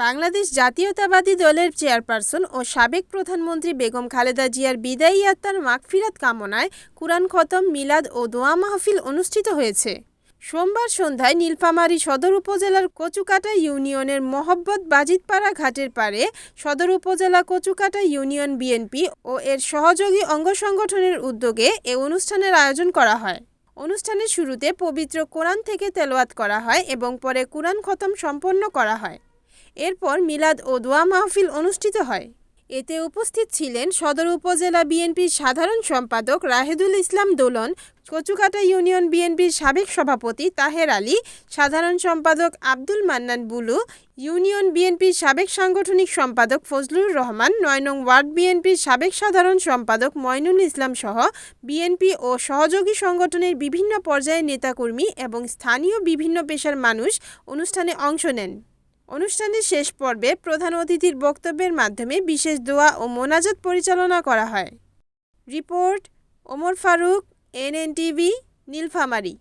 বাংলাদেশ জাতীয়তাবাদী দলের চেয়ারপারসন ও সাবেক প্রধানমন্ত্রী বেগম খালেদা জিয়ার বিদায়ী আত্মার মাগফিরাত কামনায় কুরআন খতম, মিলাদ ও দোয়া মাহফিল অনুষ্ঠিত হয়েছে। সোমবার সন্ধ্যায় নীলফামারী সদর উপজেলার কচুকাটা ইউনিয়নের মোহাম্মদ বাজিতপাড়া ঘাটের পাড়ে সদর উপজেলা কচুকাটা ইউনিয়ন বিএনপি ও এর সহযোগী অঙ্গ সংগঠনের উদ্যোগে এ অনুষ্ঠানের আয়োজন করা হয়। অনুষ্ঠানের শুরুতে পবিত্র কোরআন থেকে তেলাওয়াত করা হয় এবং পরে কুরআন খতম সম্পন্ন করা হয়। এরপর মিলাদ ও দোয়া মাহফিল অনুষ্ঠিত হয়। এতে উপস্থিত ছিলেন সদর উপজেলা বিএনপির সাধারণ সম্পাদক রাহেদুল ইসলাম দোলন, কচুকাটা ইউনিয়ন বিএনপির সাবেক সভাপতি তাহের আলী, সাধারণ সম্পাদক আব্দুল মান্নান বুলু, ইউনিয়ন বিএনপির সাবেক সাংগঠনিক সম্পাদক ফজলুর রহমান, ৯ নং ওয়ার্ড বিএনপির সাবেক সাধারণ সম্পাদক ময়নুল ইসলাম সহ বিএনপি ও সহযোগী সংগঠনের বিভিন্ন পর্যায়ের নেতাকর্মী এবং স্থানীয় বিভিন্ন পেশার মানুষ অনুষ্ঠানে অংশ নেন। অনুষ্ঠানের শেষ পর্বে প্রধান অতিথির বক্তব্যের মাধ্যমে বিশেষ দোয়া ও মোনাজাত পরিচালনা করা হয়। Report Omar Faruk, NNTV, Nilphamari.